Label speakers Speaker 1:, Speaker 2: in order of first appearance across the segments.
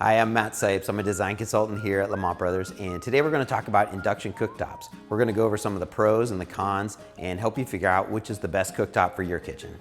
Speaker 1: Hi, I'm Matt Sipes. I'm a design consultant here at Lamont Brothers, and today we're going to talk about induction cooktops. We're going to go over some of the pros and the cons and help you figure out which is the best cooktop for your kitchen.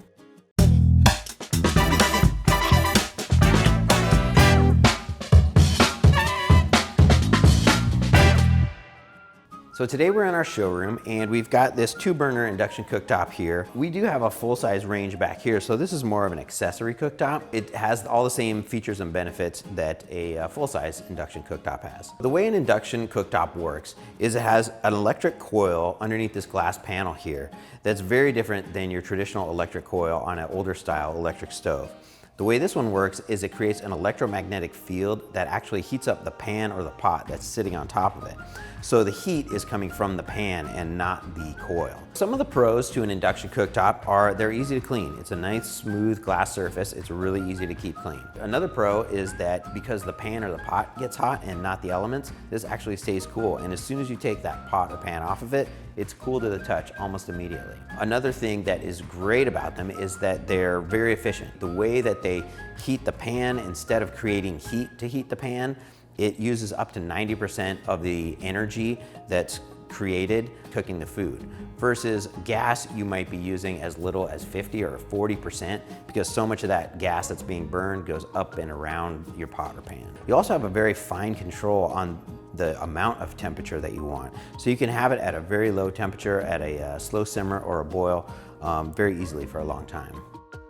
Speaker 1: So today we're in our showroom and we've got this 2-burner induction cooktop here. We do have a full-size range back here, so this is more of an accessory cooktop. It has all the same features and benefits that a full-size induction cooktop has. The way an induction cooktop works is it has an electric coil underneath this glass panel here that's very different than your traditional electric coil on an older style electric stove. The way this one works is it creates an electromagnetic field that actually heats up the pan or the pot that's sitting on top of it. So the heat is coming from the pan and not the coil. Some of the pros to an induction cooktop are they're easy to clean. It's a nice smooth glass surface. It's really easy to keep clean. Another pro is that because the pan or the pot gets hot and not the elements, this actually stays cool. And as soon as you take that pot or pan off of it, it's cool to the touch almost immediately. Another thing that is great about them is that they're very efficient. The way that they heat the pan, instead of creating heat to heat the pan, it uses up to 90% of the energy that's created cooking the food. Versus gas, you might be using as little as 50 or 40% because so much of that gas that's being burned goes up and around your pot or pan. You also have a very fine control on the amount of temperature that you want. So you can have it at a very low temperature, at a slow simmer or a boil very easily for a long time.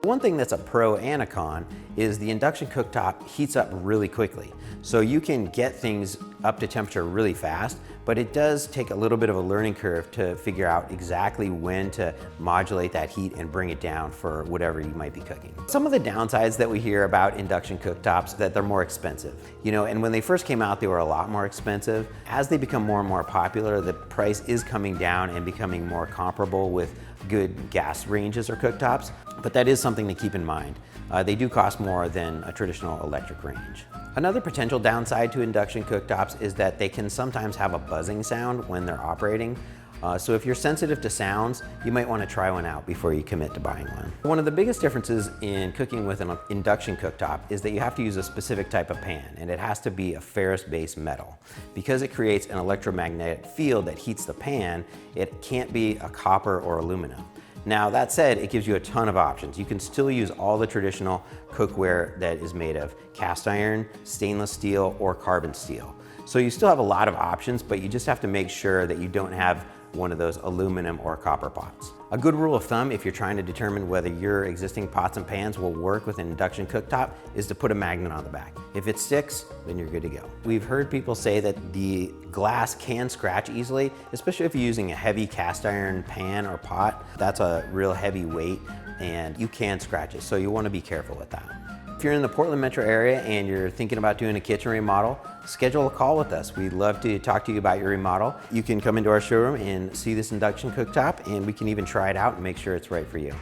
Speaker 1: One thing that's a pro and a con is the induction cooktop heats up really quickly. So you can get things up to temperature really fast, but it does take a little bit of a learning curve to figure out exactly when to modulate that heat and bring it down for whatever you might be cooking. Some of the downsides that we hear about induction cooktops, that they're more expensive. And when they first came out, they were a lot more expensive. As they become more and more popular, the price is coming down and becoming more comparable with good gas ranges or cooktops, but that is something to keep in mind. They do cost more than a traditional electric range. Another potential downside to induction cooktops is that they can sometimes have a buzzing sound when they're operating. So if you're sensitive to sounds, you might want to try one out before you commit to buying one. One of the biggest differences in cooking with an induction cooktop is that you have to use a specific type of pan, and it has to be a ferrous-based metal. Because it creates an electromagnetic field that heats the pan, it can't be a copper or aluminum. Now that said, it gives you a ton of options. You can still use all the traditional cookware that is made of cast iron, stainless steel, or carbon steel. So you still have a lot of options, but you just have to make sure that you don't have one of those aluminum or copper pots. A good rule of thumb if you're trying to determine whether your existing pots and pans will work with an induction cooktop is to put a magnet on the back. If it sticks, then you're good to go. We've heard people say that the glass can scratch easily, especially if you're using a heavy cast iron pan or pot. That's a real heavy weight and you can scratch it, so you want to be careful with that. If you're in the Portland metro area and you're thinking about doing a kitchen remodel, schedule a call with us. We'd love to talk to you about your remodel. You can come into our showroom and see this induction cooktop, and we can even try it out and make sure it's right for you.